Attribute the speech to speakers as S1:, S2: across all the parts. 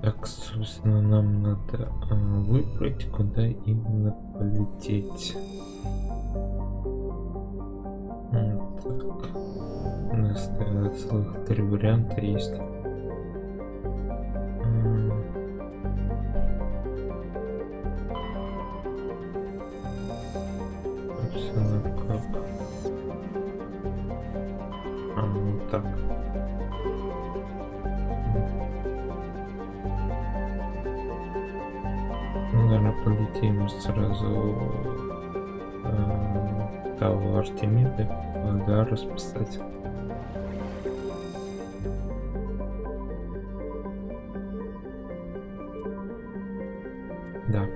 S1: Так, собственно, нам надо выбрать, куда именно полететь. Так, у нас целых 3 варианта есть. Собственно, как? Вот так. Наверное, полетим сразу того Артемиды, да, расписать. Да.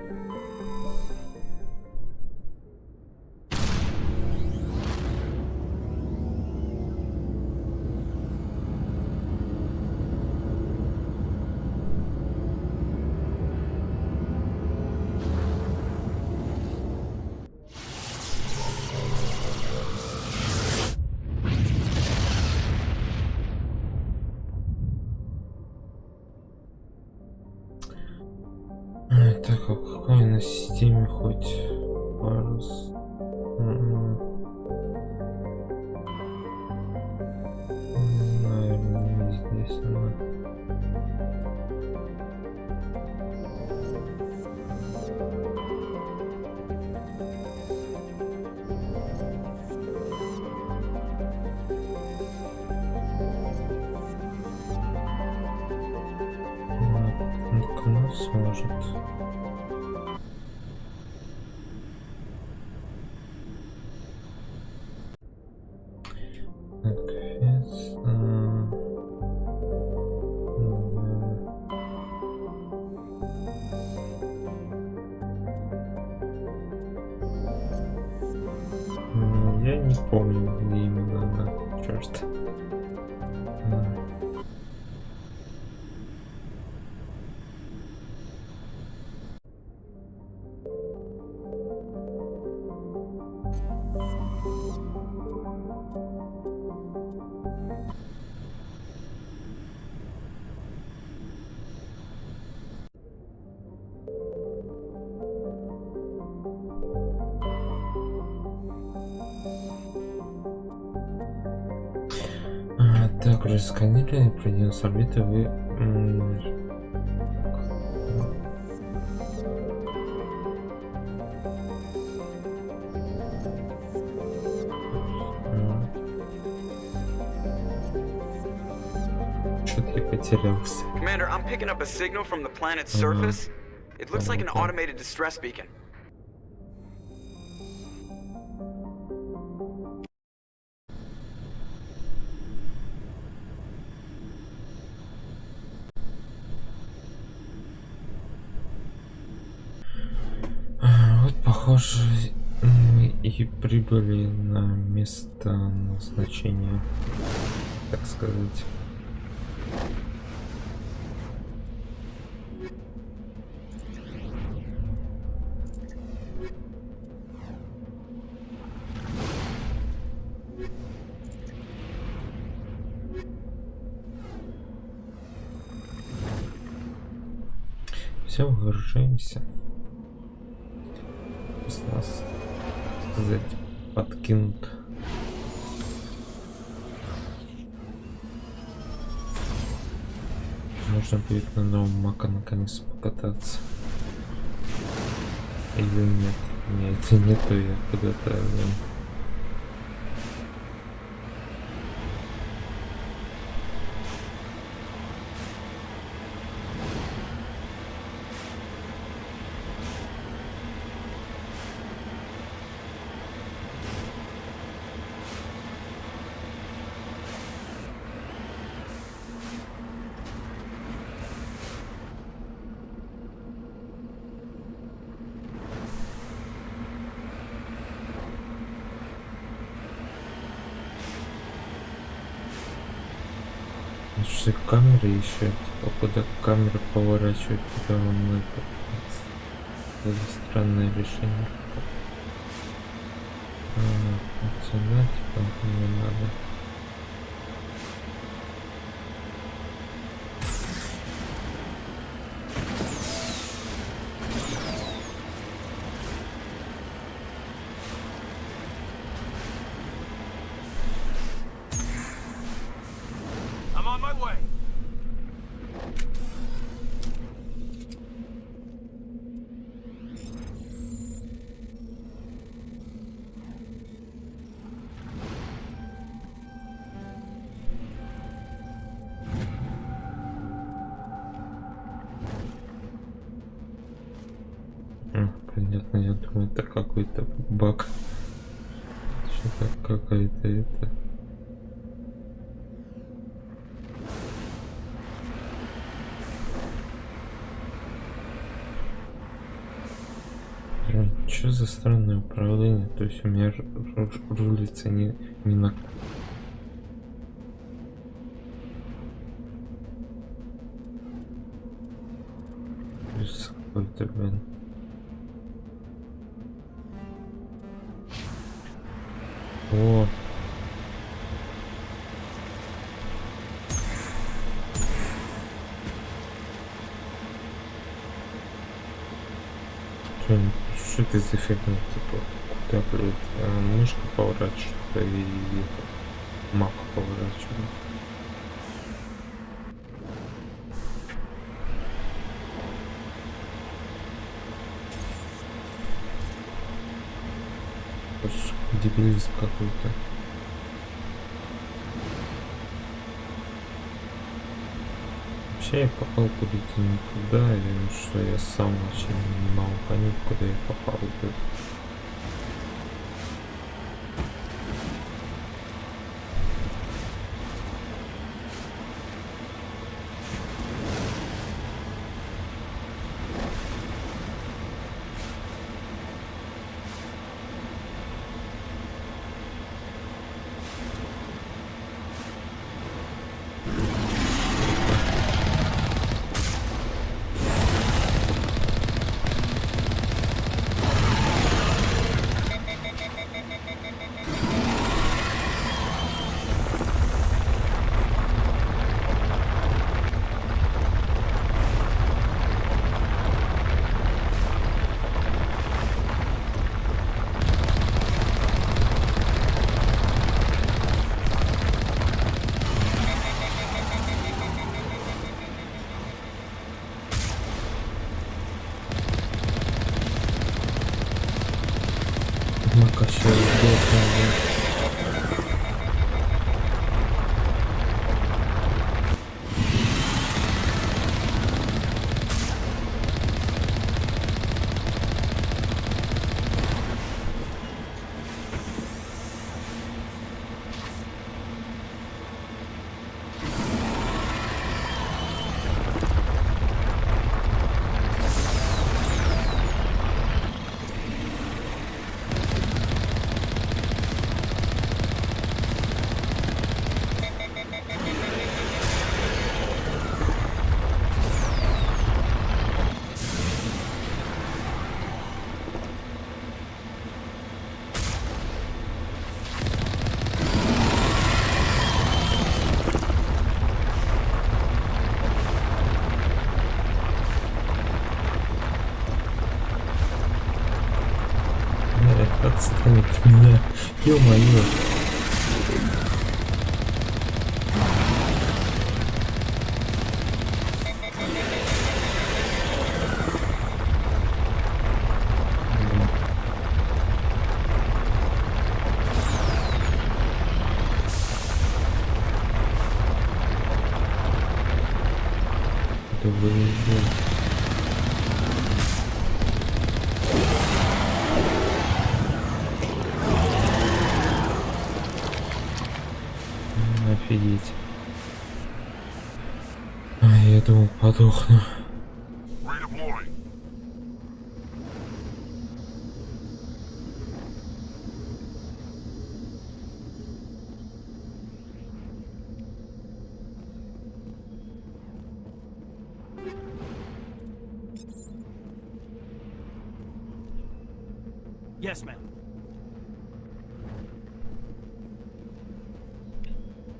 S1: Так, а какой на системе хоть парус? Наверное, не здесь она. Наткнуться может. Я не помню, где именно она. Черт. Также сканирование пройдено с орбиты вы что-то я потерялся.
S2: Commander, I'm picking up a signal from the planet's surface. It looks like an automated distress beacon.
S1: Вот, похоже, мы и прибыли на место назначения, так сказать. Все, вооружаемся. С нас, так сказать, подкинут. Можно будет на новом Мака наконец покататься. Или нет? Нет, нету, я куда-то... Что камеры еще, типа, куда камеры поворачивать, куда он это странное решение. Сюда, типа, не надо. какой-то баг. Что-то какая-то это. Что за странное управление? То есть у меня рулится не на... Какой-то, блин. О! Что это за фигня, типа, куда, блядь, мышку поворачивать, и мапу поворачивать. Дебилизм какой-то. Вообще я попал куда-то никуда, или что я сам вообще не могу понять, куда я попал. Мака все отстань от меня, ё-моё. Это вылезет. Офигеть. Я думал, подохну.
S3: Yes, ma'am.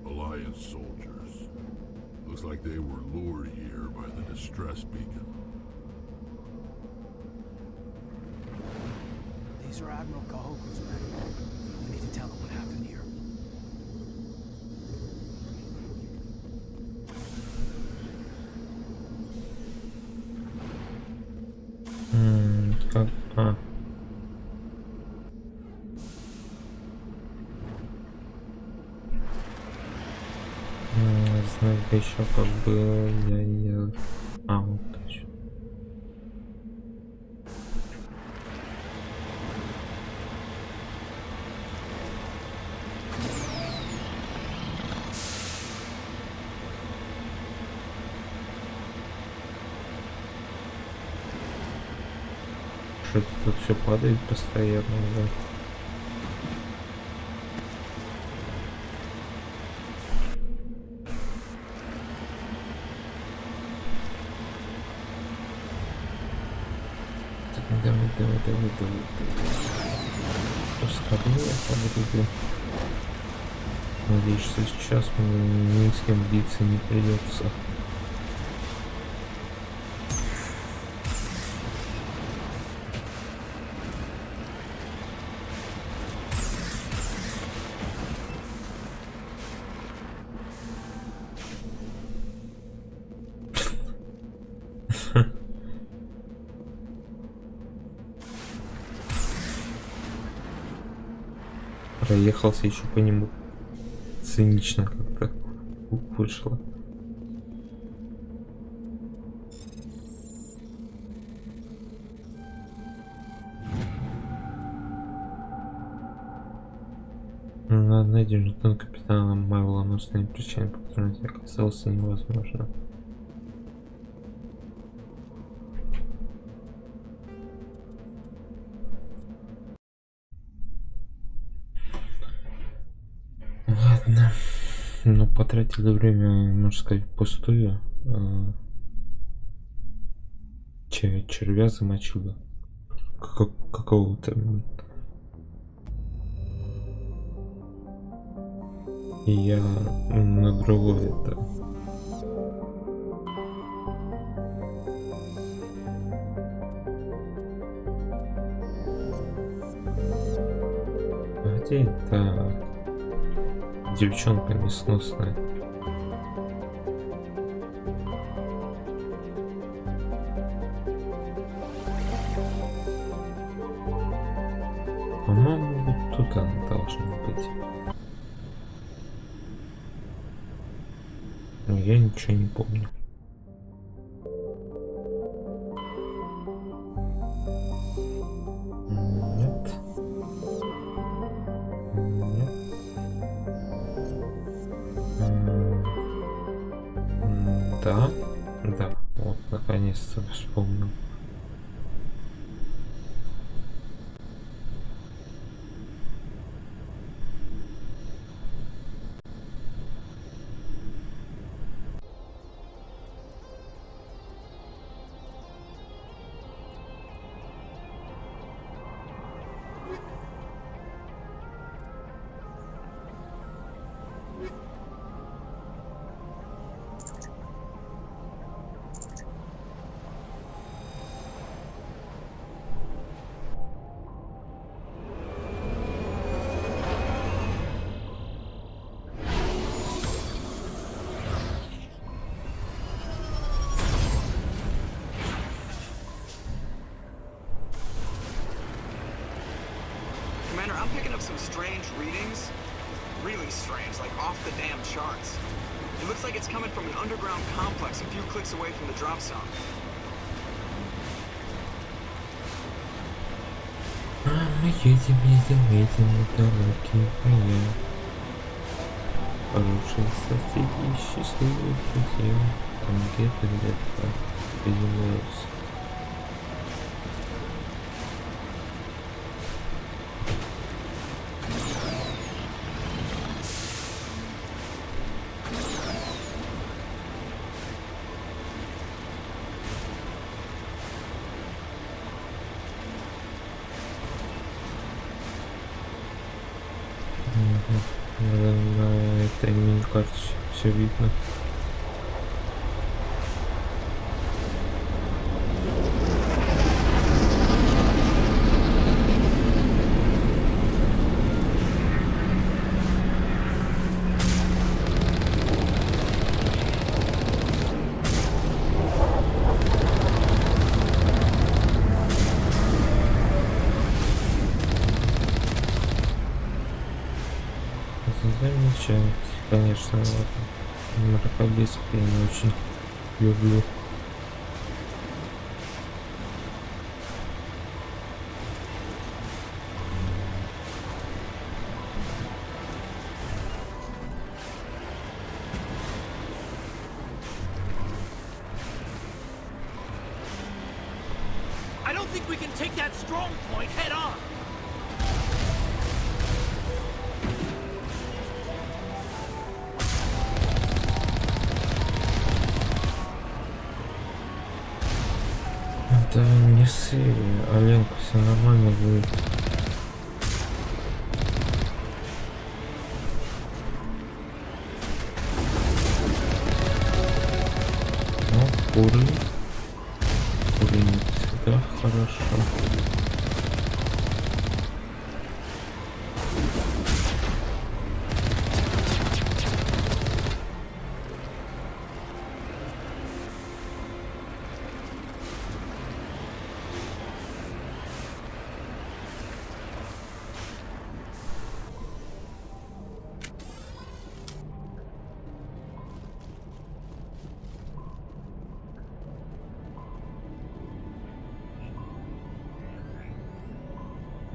S4: Alliance soldiers. Looks like they were lured here by the distress beacon.
S3: These are Admiral Kahoku's men. We need to tell them what happened here.
S1: Как? Знаю, еще как бы я... А, вот точно. Что-то тут все падает постоянно, да. Давай. Поскорее подруги. Надеюсь, что сейчас мне ни с кем биться не придется. Проехался еще по нему. Цинично как-то вышло. Найден жетон капитана Марвела, но с причиной, по которой я оказался невозможно. Ладно. Ну, потратили время, можно сказать, пустую. Червя замочила. Какого-то. И я на другое это. А где это? Девчонка несносная. По-моему, вот тут она должна быть. Но я ничего не помню. Нет. Нет. Да. Да. Вот, наконец-то вспомнил.
S2: Commander, I'm picking up some strange readings. Really strange, like off the damn charts. It looks like it's coming from an underground complex a few clicks away from the drop zone.
S1: Мы едем на дороге моя. Хорошие соседи, счастливые друзья. Там где-то появляются. На этой мини-карте все видно. Замечательно, конечно, мракобесов я не очень люблю.
S3: I don't think we can take that strong point head on.
S1: Да не ссы, Оленка, все нормально будет. Ну, курить всегда хорошо.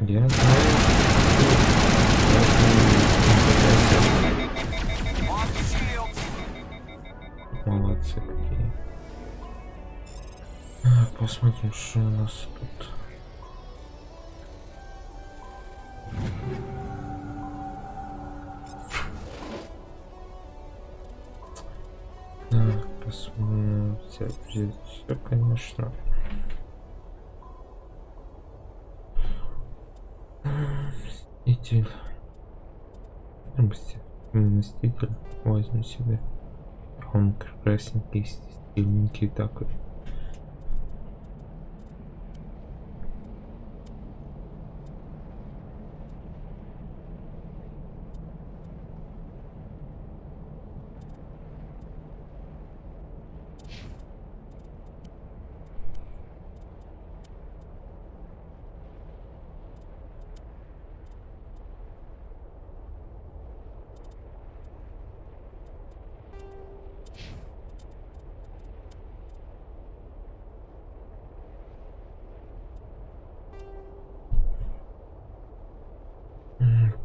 S1: Я знаю. Молодцы какие. Посмотрим, что у нас тут. Посмотрим. Все, конечно. Мститель. Мститель. Возьму себе. Он прекрасненький, стильненький такой.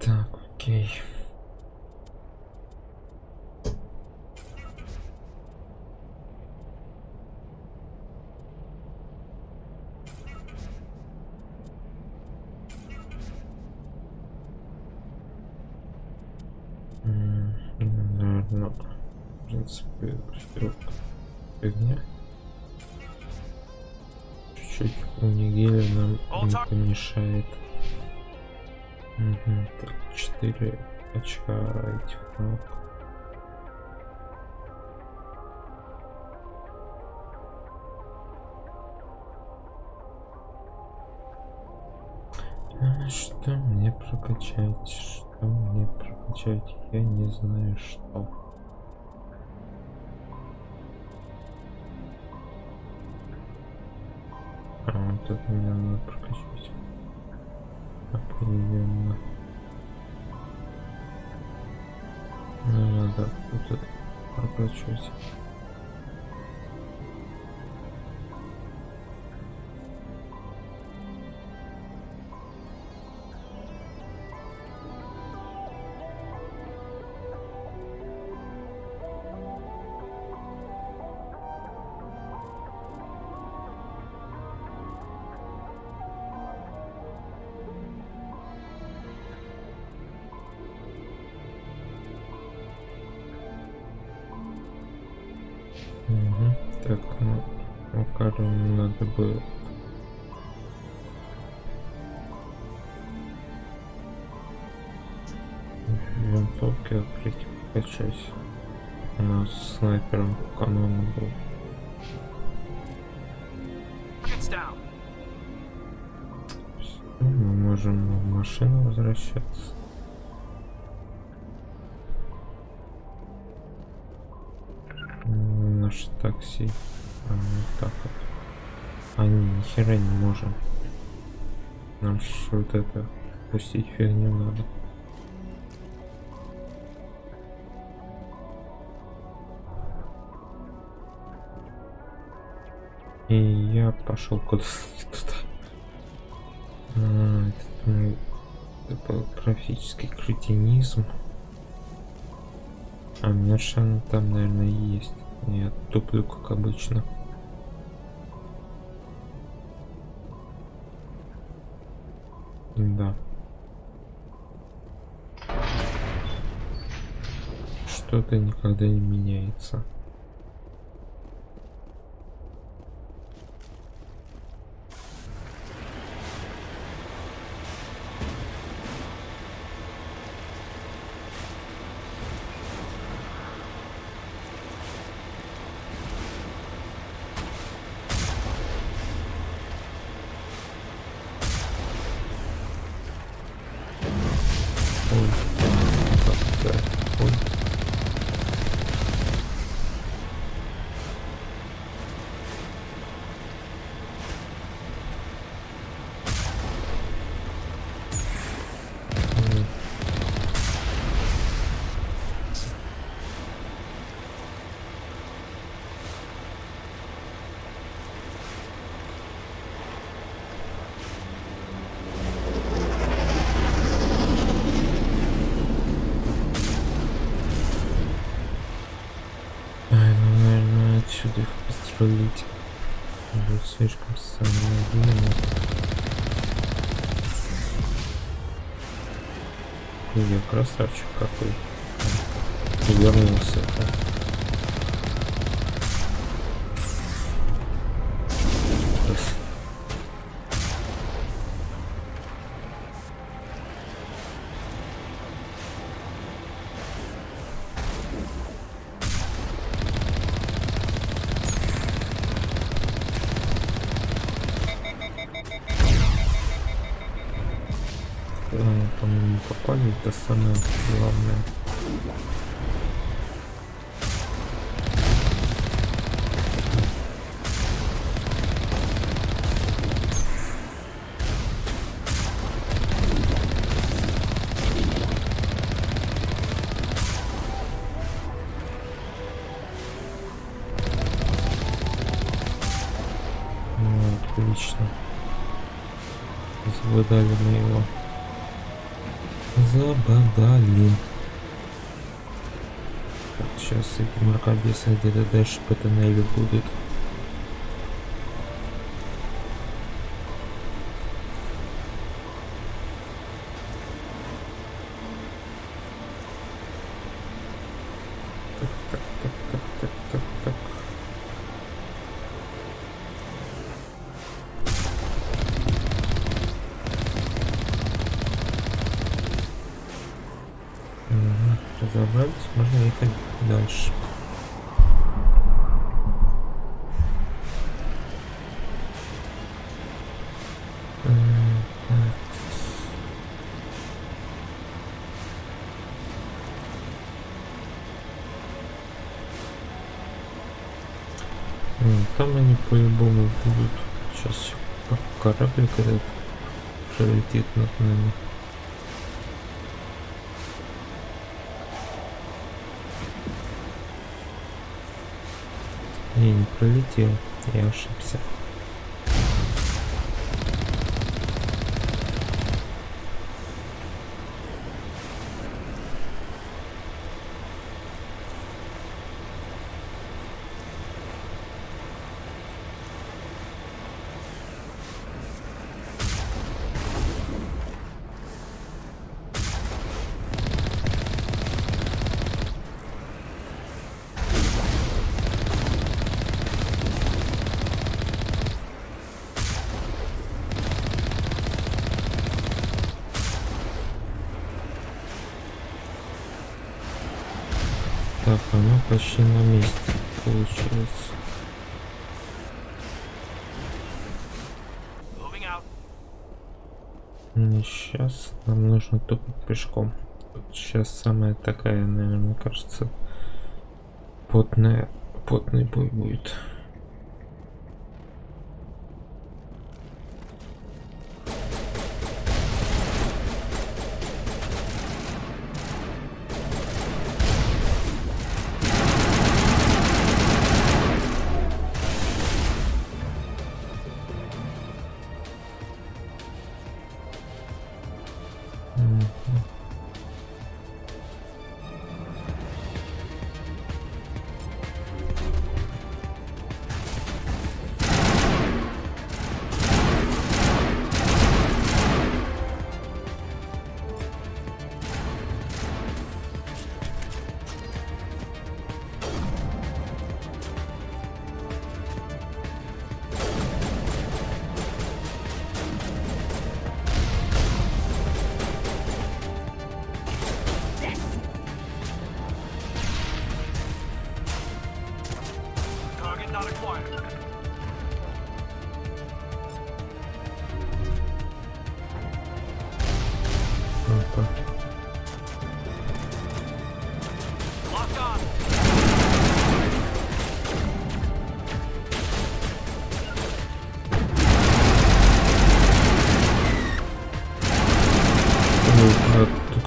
S1: Так, окей. Наверное, в принципе, фигня. Чуть-чуть у Нигеля нам не помешает. Так, 4 очка этих ног. Что мне прокачать? Что мне прокачать? Я не знаю, что. Вот это мне надо прокачать. Определенно. Надо вот это прокачивать. Так, ну, Макару надо бы винтовки открыть, покачать. У нас снайпером по канону был. Мы можем в машину возвращаться. Наше такси. Вот так вот. А ни хера не можем. Нам вот это пустить фигню надо. И я пошел куда-то туда. Это графический кретинизм. А меня шан там, наверное, есть. Я туплю, как обычно. Да. Что-то никогда не меняется. Ой, как-то, ой. Ай, ну, наверное, отсюда их пострелить. Будет слишком самоуверенно. Я красавчик какой. И вернулся. По-моему, попали, это самое главное. Ну, отлично. Забодали мы его. Забодали. Так, сейчас эти мракобесы где-то дальше по тоннелю будут. Так. Разобрались, можно ехать дальше. Там они по-любому будут. Сейчас кораблик этот пролетит над нами. Я не пролетел, я ошибся. Так, оно почти на месте получается. Сейчас нам нужно топать пешком. Сейчас самая такая, наверное, кажется, потный бой будет.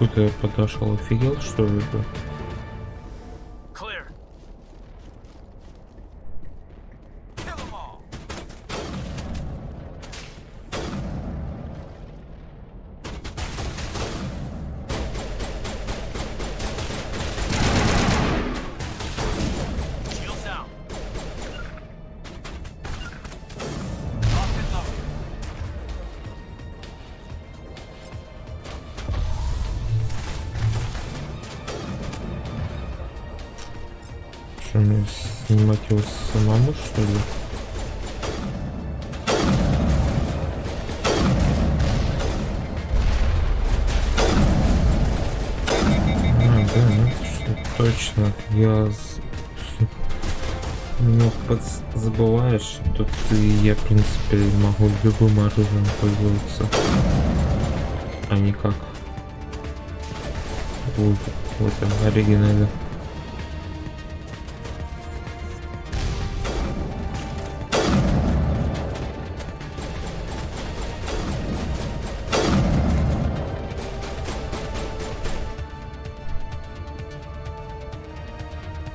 S1: Откуда я подошел? Офигел, что ли?
S3: Clear. Kill them all. Shields down. Locked and loaded.
S1: Что мне снимать его самому, что ли? Да, ну, что точно. Немного забываешь, что я, в принципе, могу любым оружием пользоваться, а не как в этом оригинале.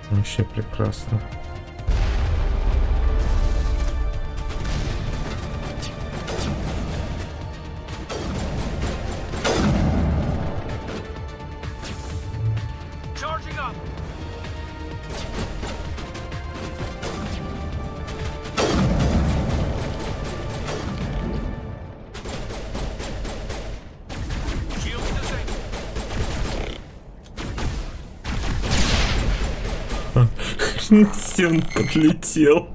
S1: Вообще прекрасно.
S3: Charging up. Shields disabled.
S1: Стен подлетел.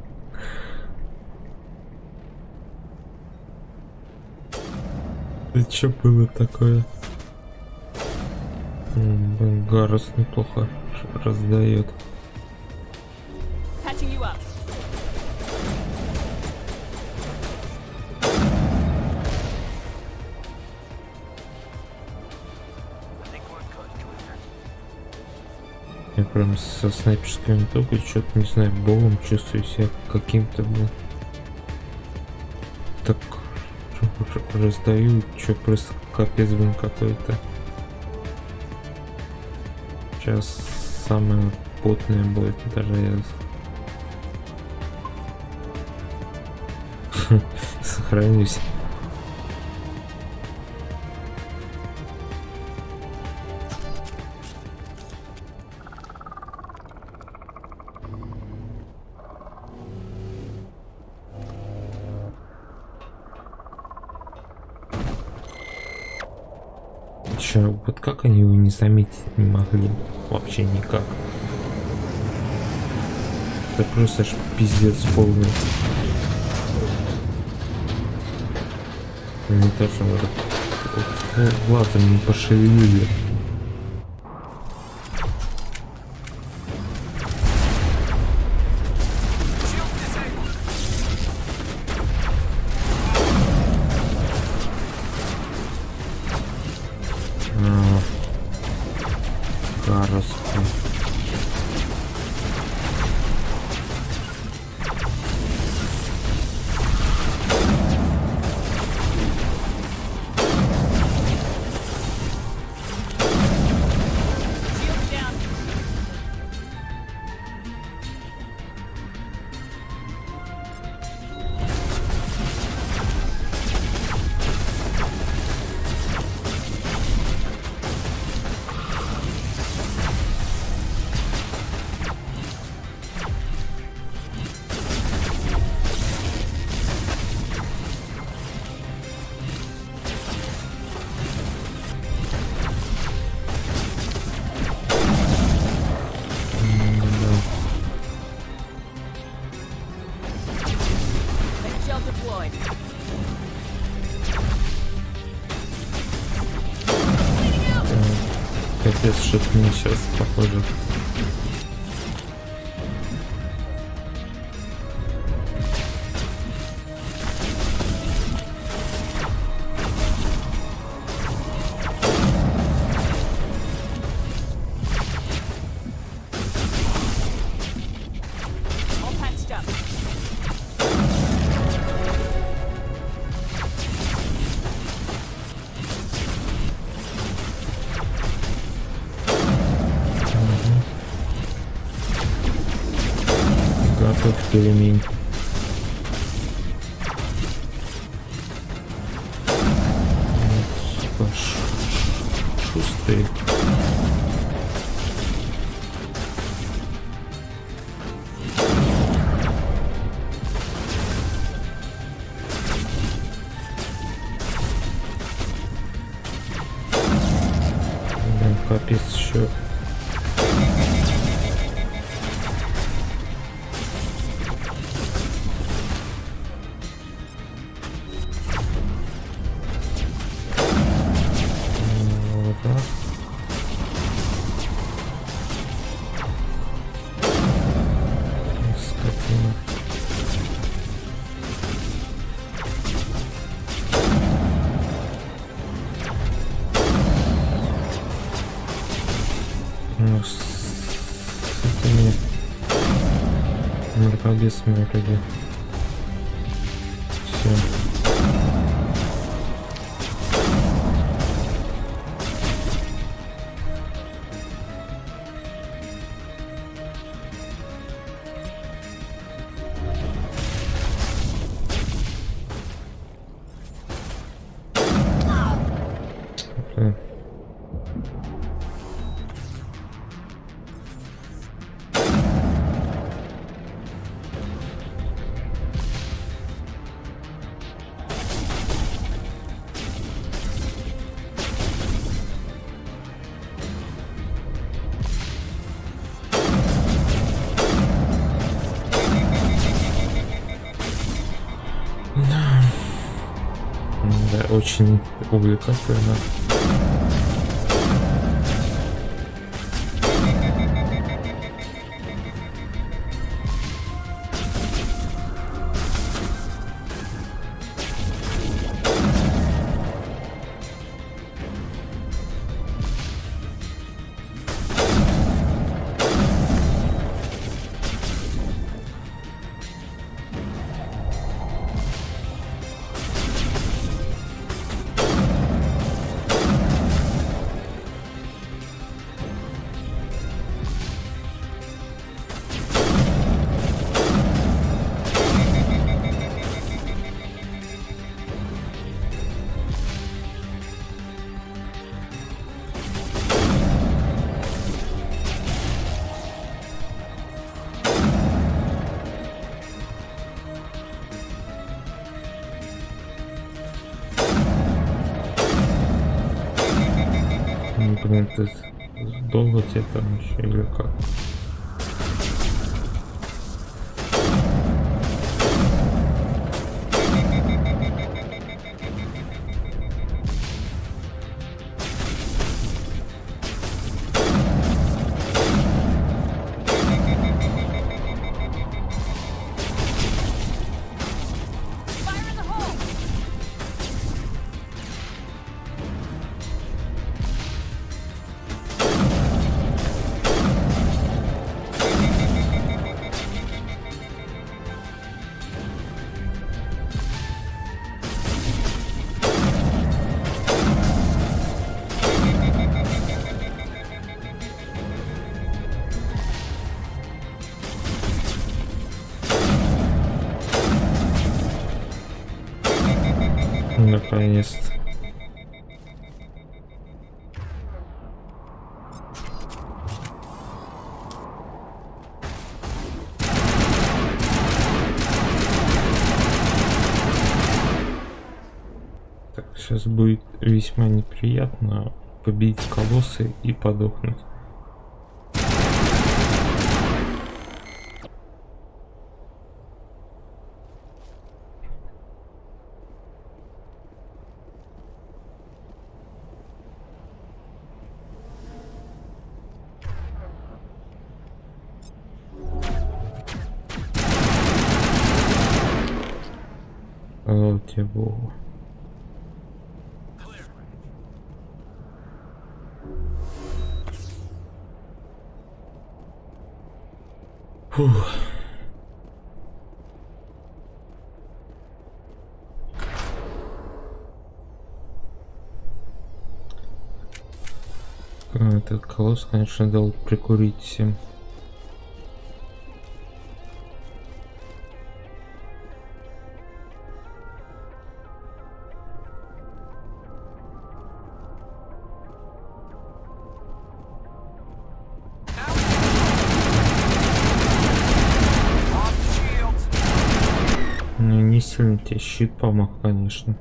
S1: Это что было такое? Блин, Гарус неплохо раздает.
S5: Patching you up.
S3: I think we're good, Commander.
S1: Я прям со снайперской винтовкой что-то, не знаю, богом чувствую себя каким-то, блин. Так раздаю, что просто капец, блин, какой-то. Сейчас самое потное будет, даже я сохранюсь. Чё, вот как они его не заметить не могли? Вообще никак. Это просто ж пиздец полный. Не то, что надо. Глазом не пошевелили.
S3: Shields disabled.
S1: Гарус.
S5: Shields down. Shell deployed.
S1: Капец, что-то мне сейчас похоже.
S5: All patched up.
S1: Готовь пельмень. Шустрый. Блин, капец еще. С этими мракобесами вроде все. Да, очень увлекательно. Блин, ты долго тебе там еще или как? Наконец-то. Так, сейчас будет весьма неприятно победить колоссы и подохнуть. Слава тебе Богу. Фух. Этот колосс, конечно, дал прикурить всем. сильно тебе щит помог, конечно.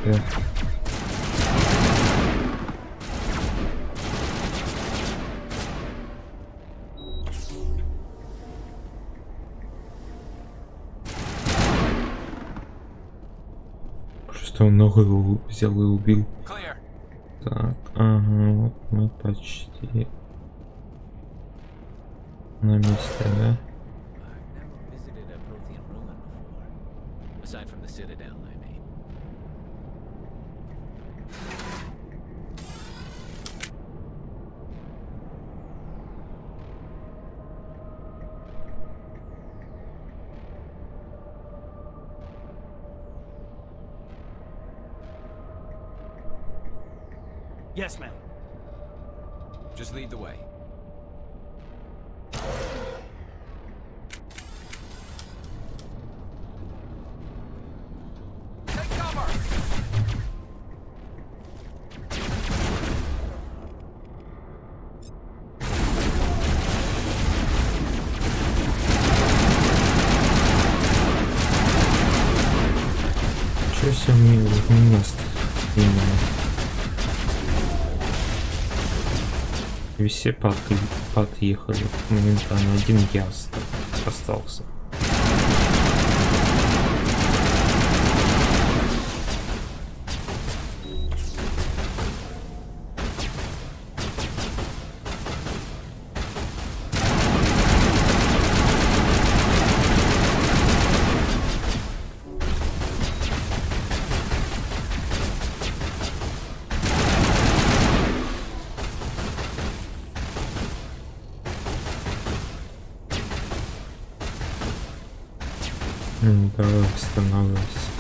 S1: Бля. Просто он ногу его взял и убил.
S3: Clear.
S1: Так, ага, вот мы почти на месте, да?
S6: I've never visited a Prothean ruin before. Aside from the Citadel, I mean.
S3: Yes, ma'am.
S6: Just lead the way.
S3: Take cover.
S1: Чё себе меня именно? И все подъехали. Моментально один я остался. Давай останавливайся.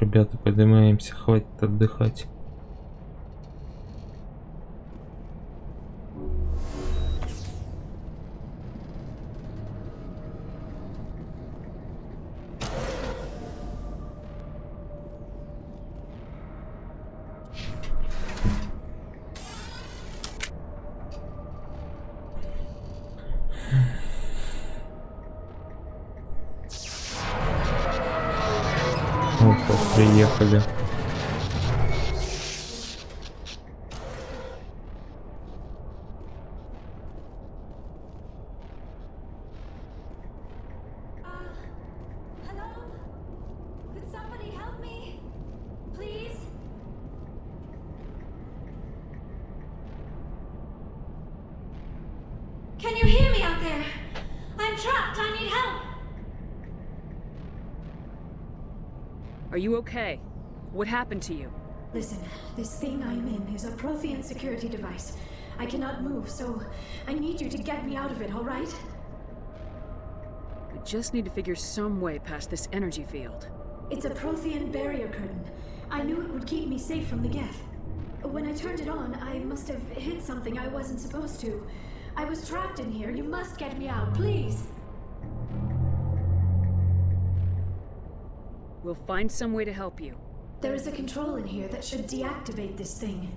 S1: Ребята, поднимаемся, хватит отдыхать. Вот, приехали.
S7: Hello? Could somebody help me? Please? Can you hear me out there? I'm trapped. I need help.
S5: Are you okay? What happened to you?
S7: Listen, this thing I'm in is a Prothean security device. I cannot move, so I need you to get me out of it, all right?
S5: We just need to figure some way past this energy field.
S7: It's a Prothean barrier curtain. I knew it would keep me safe from the Geth. When I turned it on, I must have hit something I wasn't supposed to. I was trapped in here. You must get me out, please.
S5: We'll find some way to help you.
S7: There is a control in here that should deactivate this thing.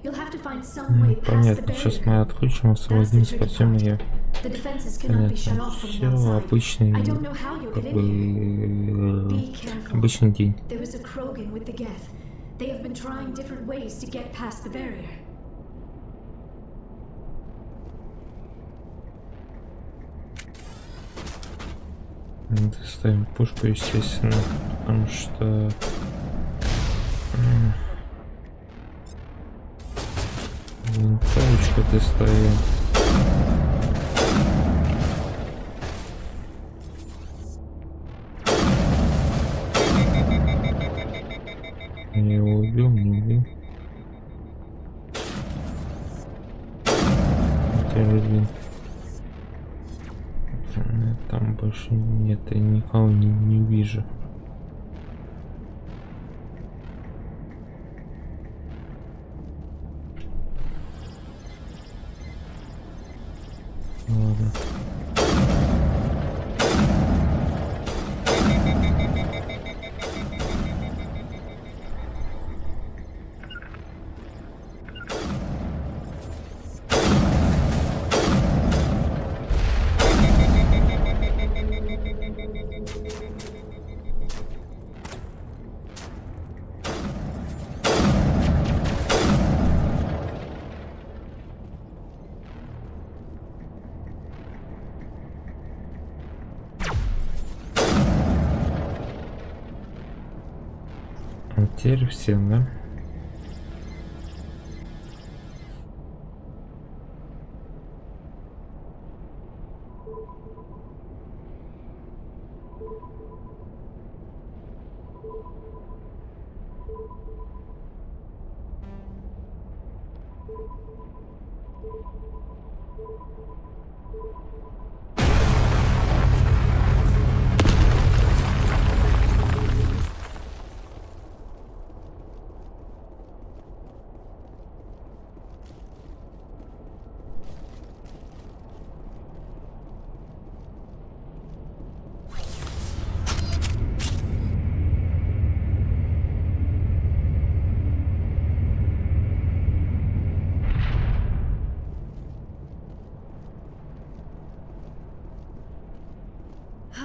S7: You'll have to find some way past the
S1: Понятно, сейчас мы
S7: barrier.
S1: отключим, освободим, спасем ее.
S7: The defenses cannot be shut
S1: Понятно,
S7: off from the
S1: все
S7: outside.
S1: обычный,
S7: I don't know how you'll
S1: как
S7: get in here.
S1: бы,
S7: Be careful.
S1: обычный день.
S7: There is a Krogan with the Geth. They have been trying different ways to get past the barrier.
S1: Доставим пушку, естественно, потому что винтовочку доставим. Я его убил, не убил. Теперь один. Там больше нет, я никого не вижу. А теперь всем, да?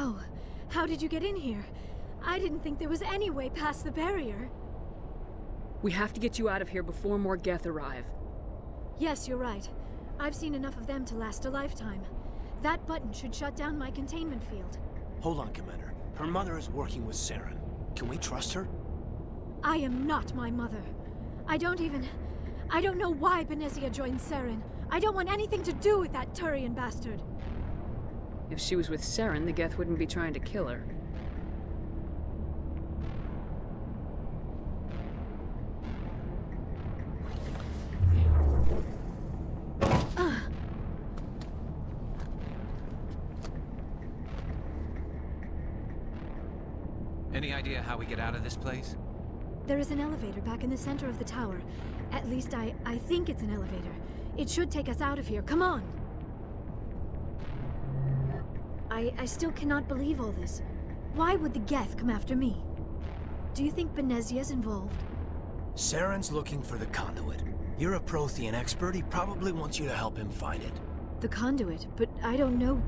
S7: Oh, how did you get in here? I didn't think there was any way past the barrier.
S5: We have to get you out of here before more Geth arrive.
S7: Yes, you're right. I've seen enough of them to last a lifetime. That button should shut down my containment field.
S3: Hold on, Commander. Her mother is working with Saren. Can we trust her?
S7: I am not my mother. I don't know why Benezia joined Saren. I don't want anything to do with that Turian bastard.
S5: If she was with Saren, the Geth wouldn't be trying to kill her.
S6: Any idea how we get out of this place?
S7: There is an elevator back in the center of the tower. At least I think it's an elevator. It should take us out of here. Come on! I still cannot believe all this. Why would the Geth come after me? Do you think Benezia's involved?
S3: Saren's looking for the conduit. You're a Prothean expert. He probably wants you to help him find it.
S7: The conduit, but I don't know.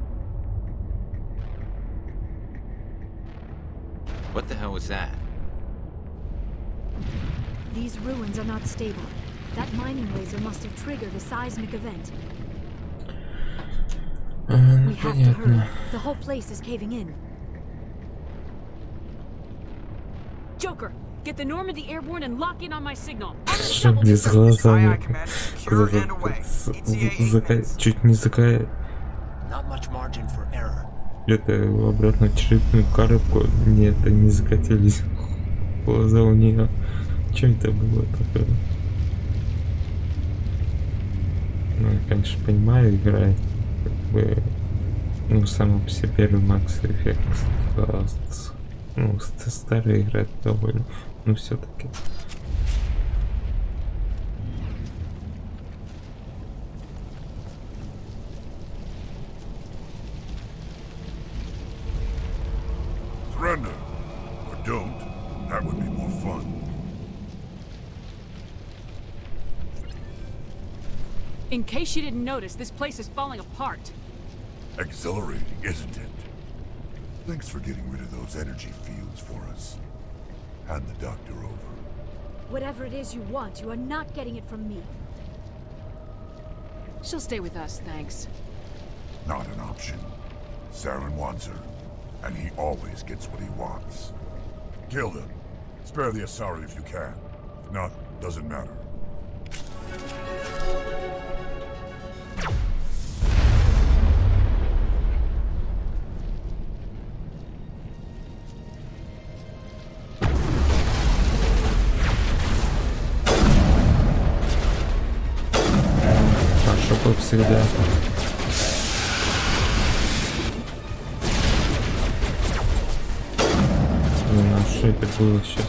S6: What the hell was that?
S7: These ruins are not stable. That mining laser must have triggered a seismic event. We have to hurry. The whole place is caving in.
S5: Joker, get the Normandy airborne and lock in on my signal.
S1: Чтоб не с глазами. Чуть не закая.
S3: Not much margin for error.
S1: Это обратно в черепную коробку. Нет, они закатились. Глаза у нее. Что это было такое? Ну, я, конечно, понимаю, играет как бы, ну, само по себе первый Макс эффект, ну, старая игра довольно, но все-таки.
S4: Surrender. Or don't. That would be more fun.
S5: In case you didn't notice, this place is falling apart.
S4: Exhilarating, isn't it? Thanks for getting rid of those energy fields for us. Hand the doctor over.
S7: Whatever it is you want, you are not getting it from me.
S5: She'll stay with us, thanks.
S4: Not an option. Saren wants her, and he always gets what he wants. Kill them. Spare the Asari if you can. If not, doesn't matter.
S1: Как всегда. Блин, а что это было сейчас?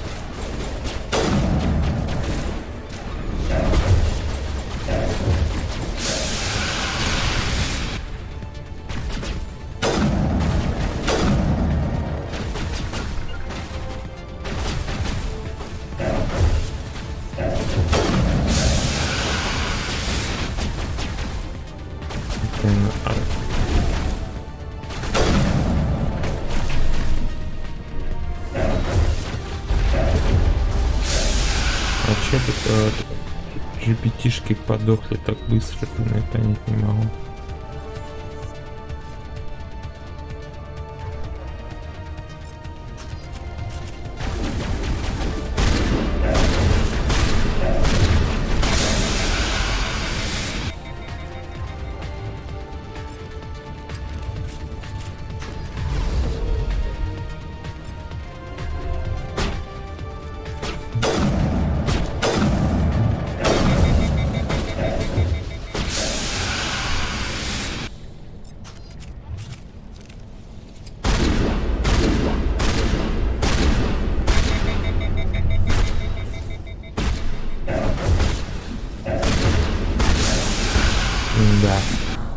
S1: GPT-шки подохли так быстро, я понять не могу.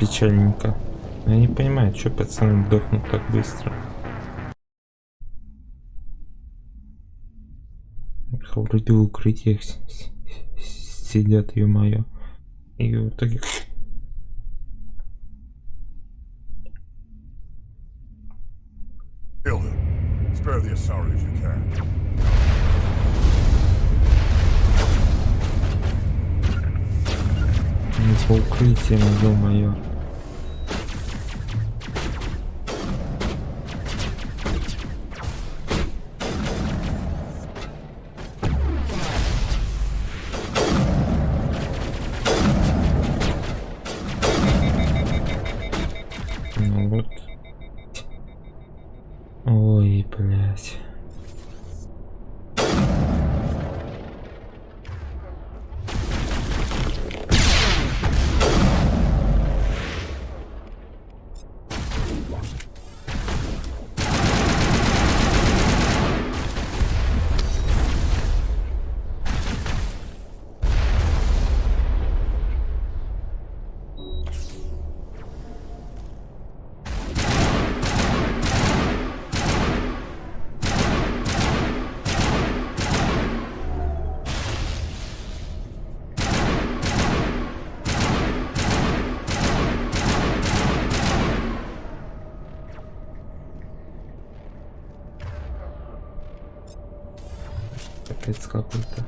S1: печальненько. Я не понимаю, что пацаны дохнут так быстро. Вроде в укрытиях сидят, ё-моё. И в итоге...
S4: Kill him. Spare the Asari if you can.
S1: Не по укрытиям, ё-моё. Ну вот. Ой, блядь. Капец какой-то.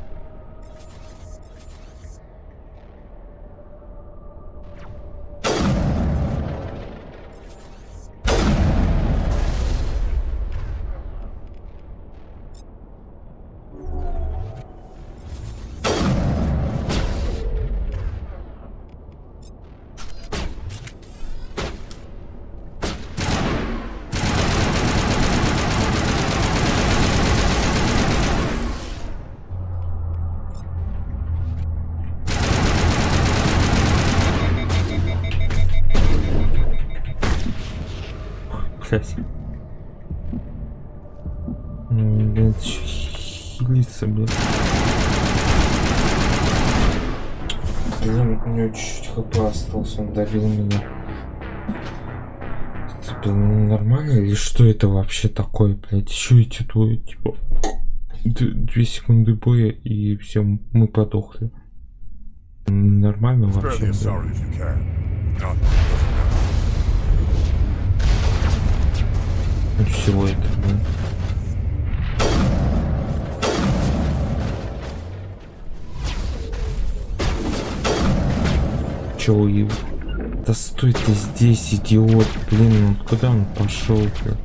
S1: Блять. Блять, хилиться, блядь. Блин, у него чуть-чуть хп остался, он давил меня. Это нормально или что это вообще такое, блядь? Еще эти двое, типа, 2 секунды боя и все, мы подохли. Нормально вообще, всего это, блин. Чё, и... Да стой ты здесь, идиот, блин, ну куда он пошел, блин?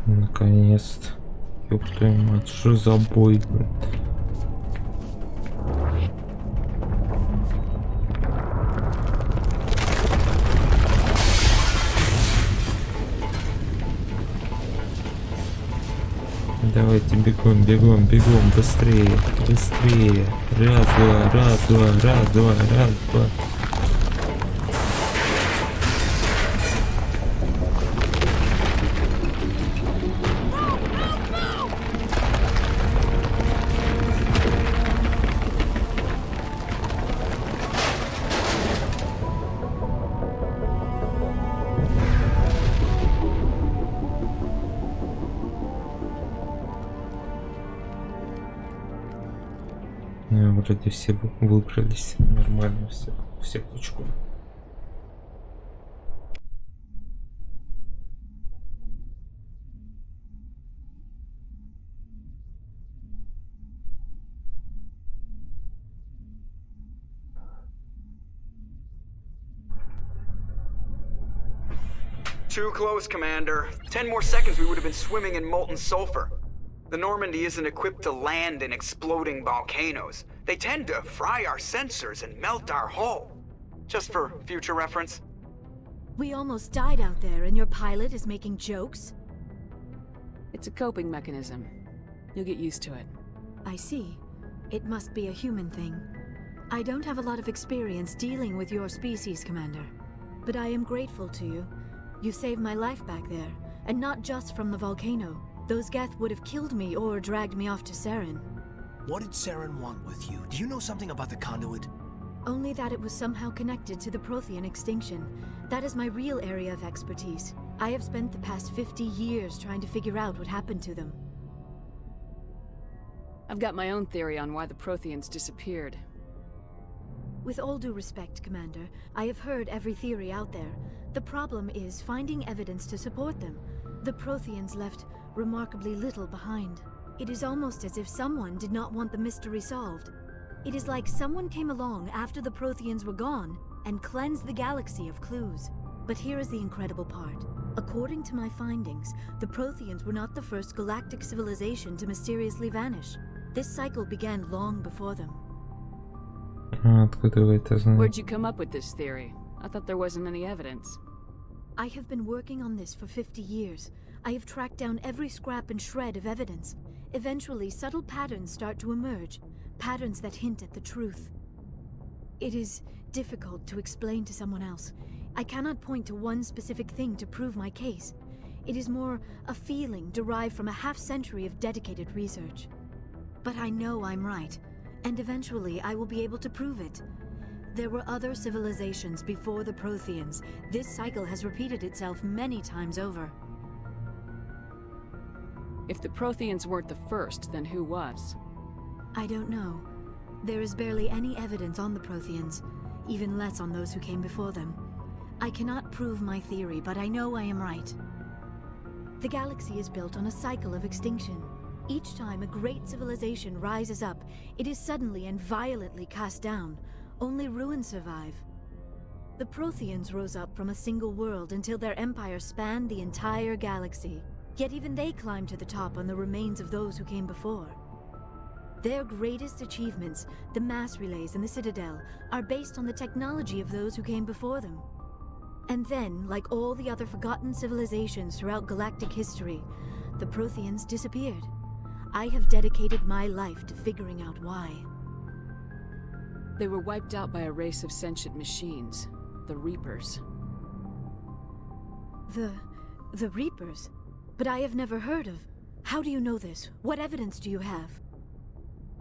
S1: Наконец-то. Ёб твою мать, что за бой, блин? Давайте бегом, бегом, бегом, быстрее, быстрее. Раз, два, раз, два, раз, два, раз, два. Вроде все выбрались нормально, все пучком.
S2: Too close, Commander. 10 more seconds we would have been swimming in molten sulfur. The Normandy isn't equipped to land in exploding volcanoes. They tend to fry our sensors and melt our hull. Just for future reference.
S7: We almost died out there, and your pilot is making jokes?
S5: It's a coping mechanism. You'll get used to it.
S7: I see. It must be a human thing. I don't have a lot of experience dealing with your species, Commander. But I am grateful to you. You saved my life back there, and not just from the volcano. Those Geth would have killed me or dragged me off to Saren.
S3: What did Saren want with you? Do you know something about the conduit?
S7: Only that it was somehow connected to the Prothean extinction. That is my real area of expertise. I have spent the past 50 years trying to figure out what happened to them.
S5: I've got my own theory on why the Protheans disappeared.
S7: With all due respect, Commander, I have heard every theory out there. The problem is finding evidence to support them. The Protheans left remarkably little behind. It is almost as if someone did not want the mystery solved. It is like someone came along after the Protheans were gone and cleansed the galaxy of clues. But here is the incredible part. According to my findings, the Protheans were not the first galactic civilization to mysteriously vanish. This cycle began long before them.
S1: Откуда вы это знаете?
S5: Where'd you come up with this theory? I thought there wasn't any evidence.
S7: I have been working on this for 50 years. I have tracked down every scrap and shred of evidence. Eventually, subtle patterns start to emerge, patterns that hint at the truth. It is difficult to explain to someone else. I cannot point to one specific thing to prove my case. It is more a feeling derived from a half-century of dedicated research. But I know I'm right, and eventually I will be able to prove it. There were other civilizations before the Protheans. This cycle has repeated itself many times over.
S5: If the Protheans weren't the first, then who was?
S7: I don't know. There is barely any evidence on the Protheans, even less on those who came before them. I cannot prove my theory, but I know I am right. The galaxy is built on a cycle of extinction. Each time a great civilization rises up, it is suddenly and violently cast down. Only ruins survive. The Protheans rose up from a single world until their empire spanned the entire galaxy. Yet even they climbed to the top on the remains of those who came before. Their greatest achievements, the mass relays and the Citadel, are based on the technology of those who came before them. And then, like all the other forgotten civilizations throughout galactic history, the Protheans disappeared. I have dedicated my life to figuring out why.
S5: They were wiped out by a race of sentient machines, the Reapers.
S7: The Reapers? But I have never heard of. How do you know this? What evidence do you have?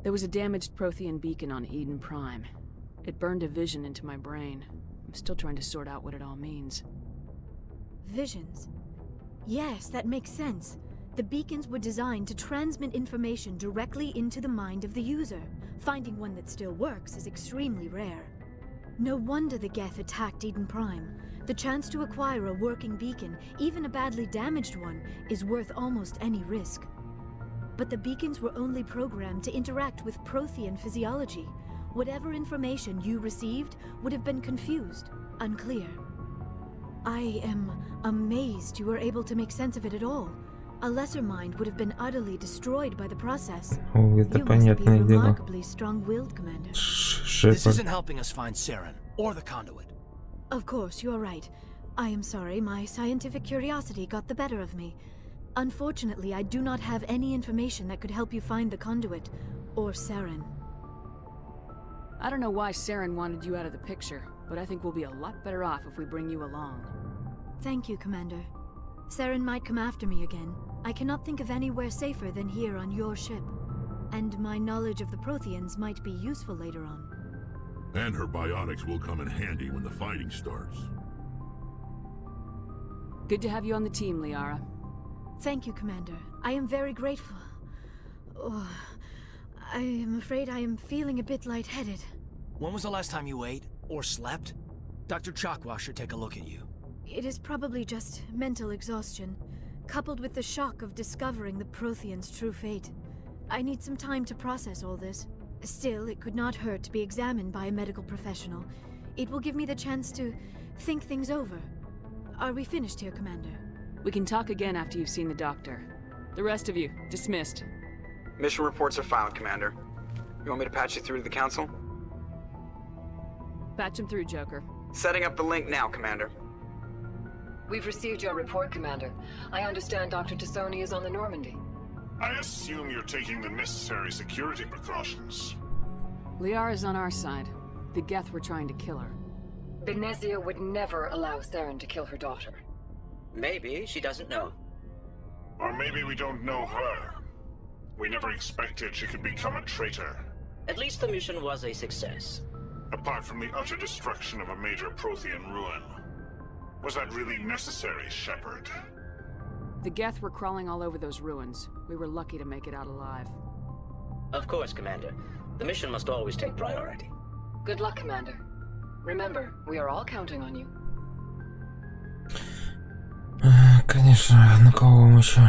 S5: There was a damaged Prothean beacon on Eden Prime. It burned a vision into my brain. I'm still trying to sort out what it all means.
S7: Visions? Yes, that makes sense. The beacons were designed to transmit information directly into the mind of the user. Finding one that still works is extremely rare. No wonder the Geth attacked Eden Prime. The chance to acquire a working beacon, even a badly damaged one, is worth almost any risk. But the beacons were only programmed to interact with Prothean physiology. Whatever information you received would have been confused, unclear. I am amazed you were able to make sense of it at all. A lesser mind would have been utterly destroyed by the process.
S1: О, это
S7: You must be
S1: понятное дело.
S7: remarkably strong-willed, Commander.
S3: This
S1: Шепард.
S3: isn't helping us find Saren or the conduit.
S7: Of course, you are right. I am sorry, my scientific curiosity got the better of me. Unfortunately, I do not have any information that could help you find the conduit, or Saren.
S5: I don't know why Saren wanted you out of the picture, but I think we'll be a lot better off if we bring you along.
S7: Thank you, Commander. Saren might come after me again. I cannot think of anywhere safer than here on your ship. And my knowledge of the Protheans might be useful later on.
S4: And her biotics will come in handy when the fighting starts.
S5: Good to have you on the team, Liara.
S7: Thank you, Commander. I am very grateful. Oh, I am afraid I am feeling a bit lightheaded.
S3: When was the last time you ate or slept? Dr. Chakwa should take a look at you.
S7: It is probably just mental exhaustion, coupled with the shock of discovering the Prothean's true fate. I need some time to process all this. Still, it could not hurt to be examined by a medical professional. It will give me the chance to think things over. Are we finished here, Commander?
S5: We can talk again after you've seen the doctor. The rest of you, dismissed.
S2: Mission reports are filed, Commander. You want me to patch you through to the Council?
S5: Patch him through, Joker.
S2: Setting up the link now, Commander.
S8: We've received your report, Commander. I understand Dr. T'Soni is on the Normandy.
S9: I assume you're taking the necessary security precautions.
S5: Liara's on our side. The Geth were trying to kill her.
S8: Benezia would never allow Saren to kill her daughter.
S10: Maybe she doesn't know.
S9: Or maybe we don't know her. We never expected she could become a traitor.
S10: At least the mission was a success.
S9: Apart from the utter destruction of a major Prothean ruin. Was that really necessary, Shepard?
S5: The Geth were crawling all over those ruins. We were lucky to make it out alive.
S10: Of course, Commander. The mission must always take priority.
S8: Good luck, Commander. Remember, we are all counting on you.
S1: Конечно, на кого вам еще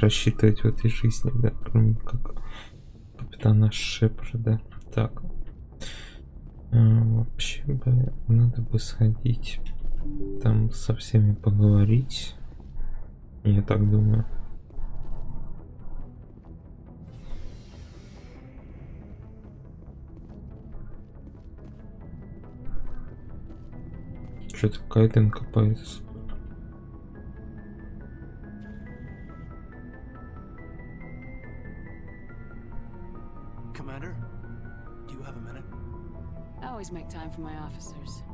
S1: рассчитывать в этой жизни, да, кроме как капитана Шепарда. Так. Вообще бы надо бы сходить там со всеми поговорить. Я так думаю. Что-то Кайтен копается.
S3: Commander, do you have a minute?
S5: I always make time for my officers.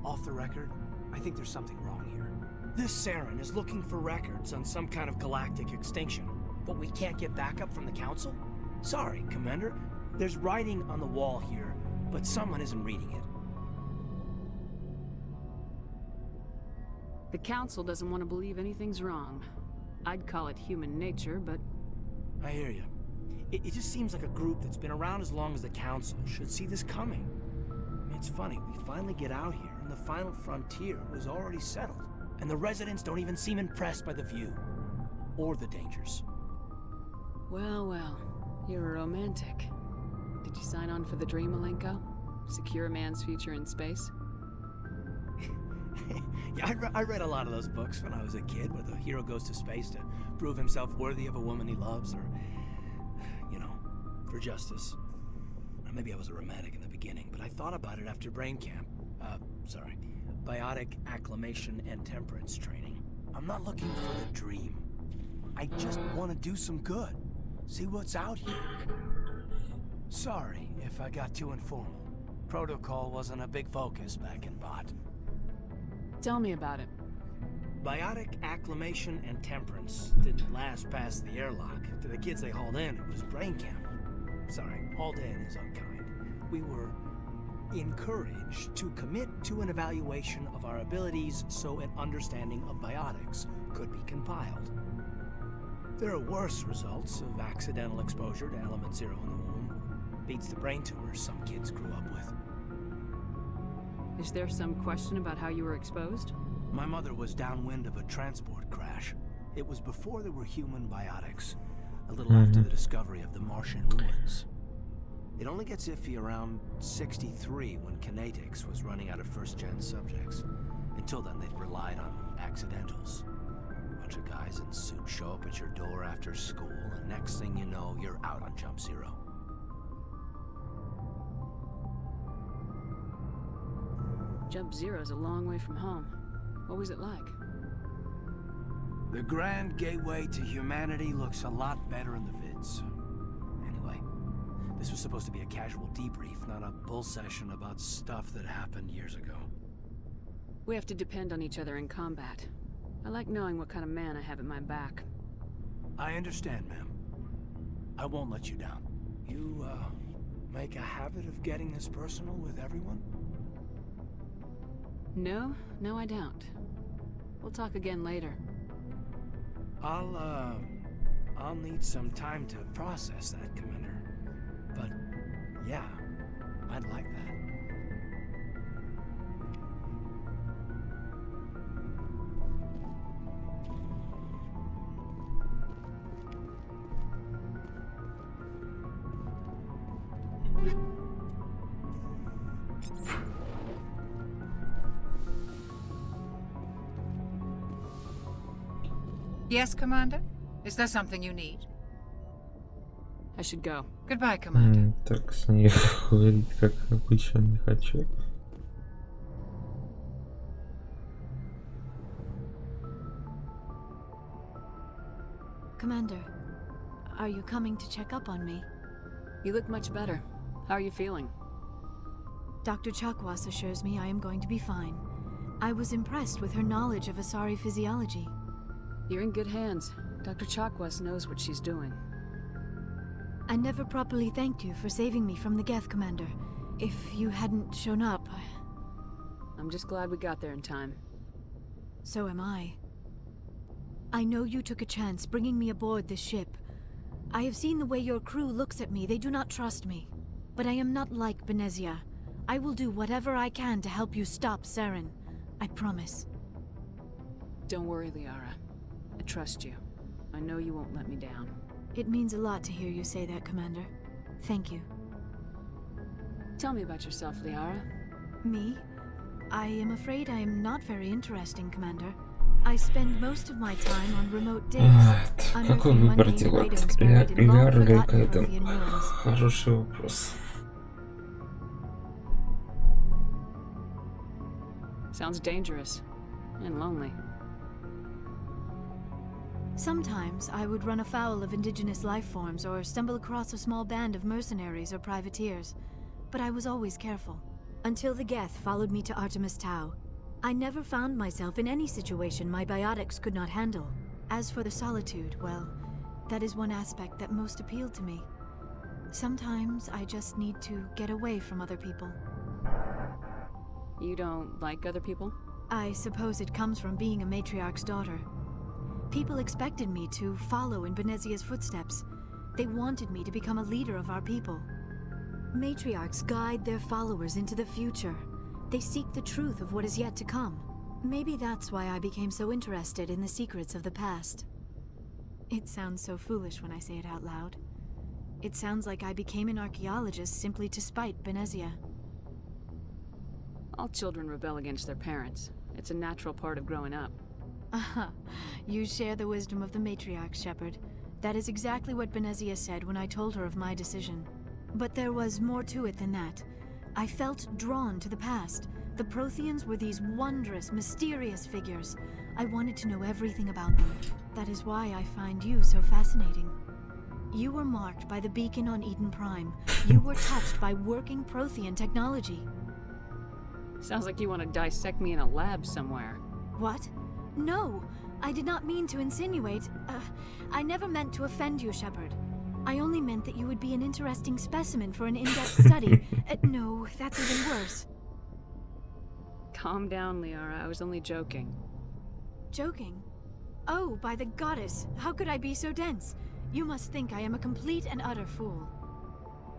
S3: Off the record, I think there's something wrong here. This Saren is looking for records on some kind of galactic extinction, but we can't get backup from the Council? Sorry, Commander. There's writing on the wall here, but someone isn't reading it.
S5: The Council doesn't want to believe anything's wrong. I'd call it human nature, but...
S3: I hear you. It just seems like a group that's been around as long as the Council should see this coming. I mean, it's funny, we finally get out here, and the final frontier was already settled. And the residents don't even seem impressed by the view. Or the dangers.
S5: Well, well. You're a romantic. Did you sign on for the dream, Malenko? Secure a man's future in space?
S3: Yeah, I read a lot of those books when I was a kid, where the hero goes to space to prove himself worthy of a woman he loves, or, you know, for justice. Or maybe I was a romantic in the beginning, but I thought about it after brain camp. Biotic acclimation and temperance training. I'm not looking for the dream. I just want to do some good. See what's out here. Sorry if I got too informal. Protocol wasn't a big focus back in Bot.
S5: Tell me about it.
S3: Biotic acclimation and temperance didn't last past the airlock. To the kids they hauled in, it was brain camp. Sorry, hauled in is unkind. We were encouraged to commit to an evaluation of our abilities so an understanding of biotics could be compiled. There are worse results of accidental exposure to element 0 in the womb. Beats the brain tumors some kids grew up with.
S5: Is there some question about how you were exposed?
S3: My mother was downwind of a transport crash. It was before there were human biotics, a little after the discovery of the Martian ruins. It only gets iffy around 63 when kinetics was running out of first-gen subjects. Until then, they'd relied on accidentals. A bunch of guys in suits show up at your door after school, and next thing you know, you're out on Jump Zero.
S5: Jump Zero's a long way from home. What was it like?
S3: The grand gateway to humanity looks a lot better in the vids. Anyway, this was supposed to be a casual debrief, not a bull session about stuff that happened years ago.
S5: We have to depend on each other in combat. I like knowing what kind of man I have at my back.
S3: I understand, ma'am. I won't let you down. You, make a habit of getting this personal with everyone?
S5: No, I don't. We'll talk again later.
S3: I'll I'll need some time to process that, Commander. But yeah, I'd like that.
S11: Yes, Commander? Is there something you need?
S5: I should go.
S11: Goodbye, Commander.
S1: Так с ней говорить, как обычно, не хочу.
S7: Commander, are you coming to check up on me?
S5: You look much better. How are you feeling?
S7: Dr. Chakwas assures me I am going to be fine. I was impressed with her knowledge of Asari physiology.
S5: You're in good hands. Dr. Chakwas knows what she's doing.
S7: I never properly thanked you for saving me from the Geth, Commander. If you hadn't shown up...
S5: I'm just glad we got there in time.
S7: So am I. I know you took a chance bringing me aboard this ship. I have seen the way your crew looks at me. They do not trust me. But I am not like Benezia. I will do whatever I can to help you stop Saren. I promise.
S5: Don't worry, Liara. I trust you. I know you won't let me down.
S7: It means a lot to hear you say that, Commander. Thank you.
S5: Tell me about yourself, Liara.
S7: Me? I am afraid I am not very interesting, Commander. I spend most of my time on remote days,
S1: Какой выбор делать? Ляра или Кайден? Хороший вопрос.
S5: Sounds dangerous and lonely.
S7: Sometimes I would run afoul of indigenous life forms or stumble across a small band of mercenaries or privateers, but I was always careful. Until the Geth followed me to Artemis Tau. I never found myself in any situation my biotics could not handle. As for the solitude, well, that is one aspect that most appealed to me. Sometimes I just need to get away from other people.
S5: You don't like other people?
S7: I suppose it comes from being a matriarch's daughter. People expected me to follow in Benezia's footsteps. They wanted me to become a leader of our people. Matriarchs guide their followers into the future. They seek the truth of what is yet to come. Maybe that's why I became so interested in the secrets of the past. It sounds so foolish when I say it out loud. It sounds like I became an archaeologist simply to spite Benezia.
S5: All children rebel against their parents. It's a natural part of growing up.
S7: Aha, you share the wisdom of the matriarch, Shepard. That is exactly what Benezia said when I told her of my decision. But there was more to it than that. I felt drawn to the past. The Protheans were these wondrous, mysterious figures. I wanted to know everything about them. That is why I find you so fascinating. You were marked by the beacon on Eden Prime. You were touched by working Prothean technology.
S5: Sounds like you want to dissect me in a lab somewhere.
S7: What? No, I did not mean to insinuate. I never meant to offend you, Shepard. I only meant that you would be an interesting specimen for an in-depth study. No, that's even worse.
S5: Calm down, Liara. I was only joking.
S7: Joking? Oh, by the goddess, how could I be so dense? You must think I am a complete and utter fool.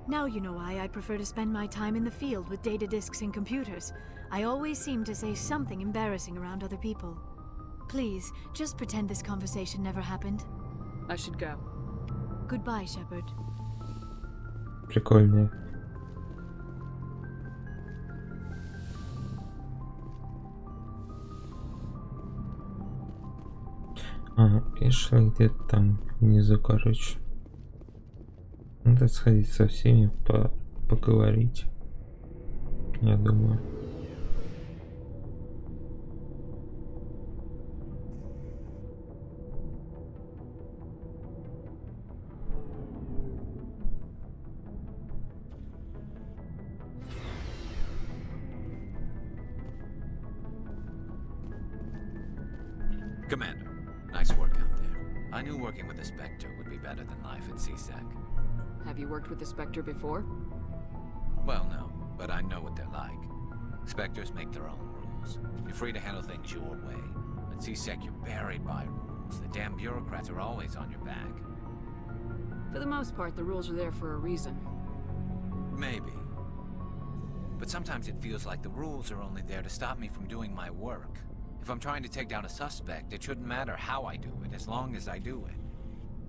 S7: Now you know why I prefer to spend my time in the field with data disks and computers. I always seem to say something embarrassing around other people. Please, just pretend this conversation never happened.
S5: I should go.
S7: Goodbye, Shepard.
S1: Прикольно. И шли где-то там внизу, короче. Надо сходить со всеми, поговорить. Я думаю.
S6: Commander, nice work out there. I knew working with the Spectre would be better than life at CSEC.
S5: Have you worked with the Spectre before?
S6: Well, no, but I know what they're like. Spectres make their own rules. You're free to handle things your way. At CSEC, you're buried by rules. The damn bureaucrats are always on your back.
S5: For the most part, the rules are there for a reason.
S6: Maybe. But sometimes it feels like the rules are only there to stop me from doing my work. If I'm trying to take down a suspect, it shouldn't matter how I do it, as long as I do it.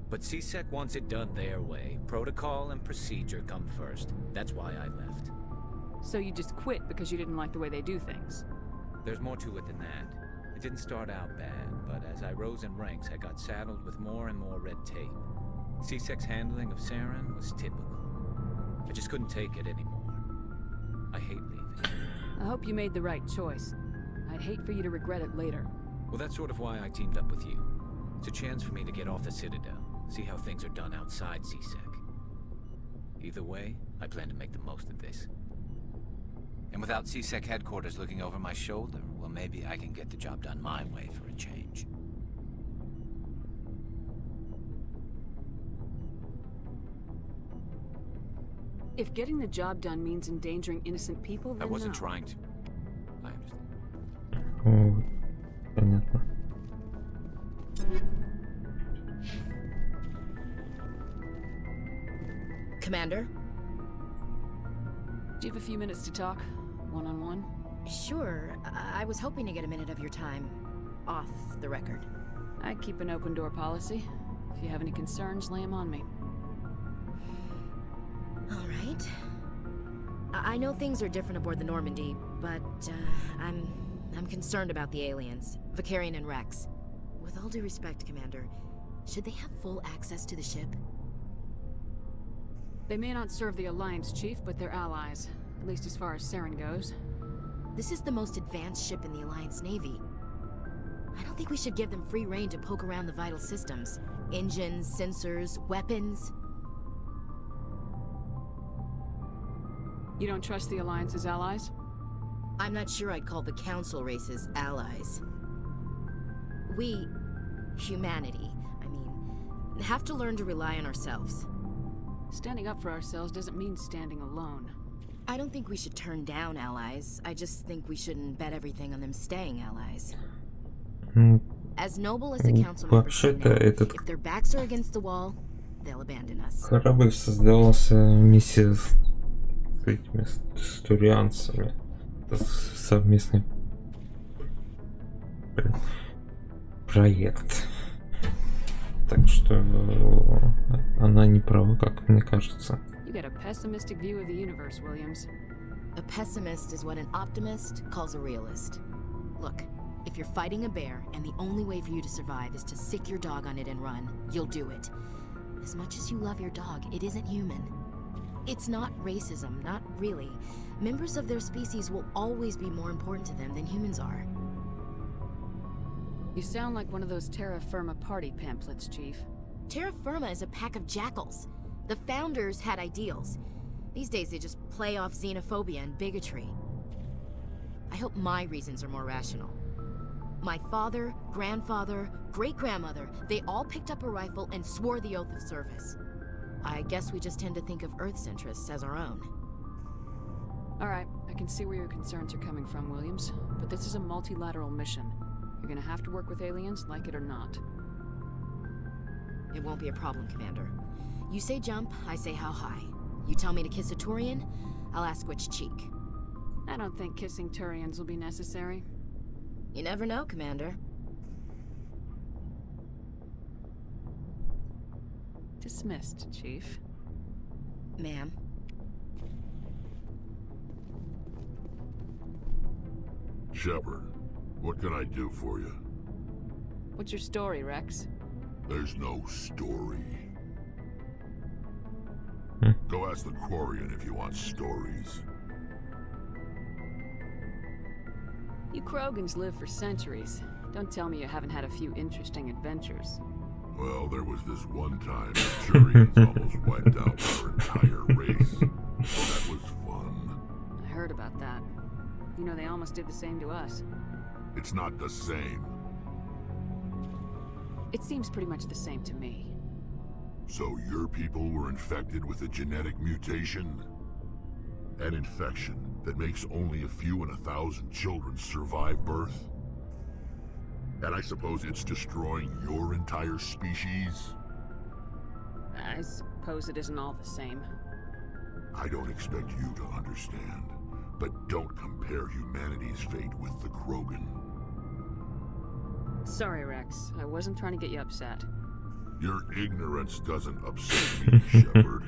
S12: But CSEC wants it done their way. Protocol and procedure come first. That's why I left.
S5: So you just quit because you didn't like the way they do things?
S12: There's more to it than that. It didn't start out bad, but as I rose in ranks, I got saddled with more and more red tape. CSEC's handling of Saren was typical. I just couldn't take it anymore. I hate leaving.
S5: I hope you made the right choice. I'd hate for you to regret it later.
S12: Well, that's sort of why I teamed up with you. It's a chance for me to get off the Citadel, see how things are done outside CSEC. Either way, I plan to make the most of this.
S6: And without CSEC headquarters looking over my shoulder, well, maybe I can get the job done my way for a change.
S5: If getting the job done means endangering innocent people, then
S12: I wasn't
S5: no.
S12: trying to. I understand.
S1: Вот, понятно.
S13: Commander?
S5: Do you have a few minutes to talk? One-on-one?
S13: Sure. I was hoping to get a minute of your time. Off the record.
S5: I keep an open door policy. If you have any concerns, lay them on me.
S13: All right. I know things are different aboard the Normandy, but I'm concerned about the aliens, Vicarian and Rex. With all due respect, Commander, should they have full access to the ship?
S5: They may not serve the Alliance, Chief, but they're allies. At least as far as Saren goes.
S13: This is the most advanced ship in the Alliance Navy. I don't think we should give them free rein to poke around the vital systems. Engines, sensors, weapons.
S5: You don't trust the Alliance's allies?
S13: I'm not sure I'd call the Council races allies. We, humanity, I mean, have to learn to rely on ourselves.
S5: Standing up for ourselves doesn't mean standing alone.
S13: I don't think we should turn down allies. I just think we shouldn't bet everything on them staying allies. As noble as the council members say now, if their backs are against the wall, they'll abandon us.
S1: Корабль создавался вместе с этими турианцами. Это совместный проект. Так что она не права, как мне кажется.
S5: You got a pessimistic view of the universe, Williams.
S13: A pessimist is what an optimist calls a realist. Look, if you're fighting a bear and the only way for you to survive is to sick your dog on it and run, you'll do it. As much as you love your dog, it isn't human. It's not racism, not really. Members of their species will always be more important to them than humans are.
S5: You sound like one of those Terra Firma party pamphlets, Chief.
S13: Terra Firma is a pack of jackals. The founders had ideals. These days they just play off xenophobia and bigotry. I hope my reasons are more rational. My father, grandfather, great-grandmother, they all picked up a rifle and swore the oath of service. I guess we just tend to think of Earth's interests as our own.
S5: All right, I can see where your concerns are coming from, Williams. But this is a multilateral mission. You're gonna have to work with aliens, like it or not.
S13: It won't be a problem, Commander. You say jump, I say how high. You tell me to kiss a Turian, I'll ask which cheek.
S5: I don't think kissing Turians will be necessary.
S13: You never know, Commander.
S5: Dismissed, Chief.
S13: Ma'am.
S4: Shepard, what can I do for you?
S5: What's your story, Rex?
S4: There's no story. Go ask the Quarian if you want stories.
S5: You Krogans live for centuries. Don't tell me you haven't had a few interesting adventures.
S4: Well, there was this one time the Turians almost wiped out our entire race. That was fun.
S5: I heard about that. You know, they almost did the same to us.
S4: It's not the same.
S5: It seems pretty much the same to me.
S4: So your people were infected with a genetic mutation? An infection that makes only a few in 1,000 children survive birth? And I suppose it's destroying your entire species?
S5: suppose it isn't all the same.
S4: I don't expect you to understand, but don't compare humanity's fate with the Krogan.
S5: Sorry, Rex. I wasn't trying to get you upset.
S4: Your ignorance doesn't upset me, Shepard.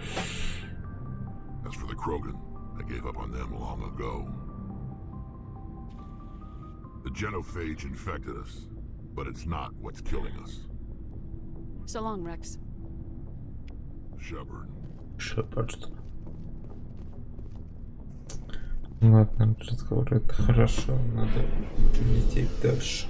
S4: As for the Krogan, I gave up on them long ago. The genophage infected us, but it's not what's killing us.
S5: So long, Rex.
S4: Shepard.
S1: Шепард. Ладно, разговор это хорошо, надо лететь дальше.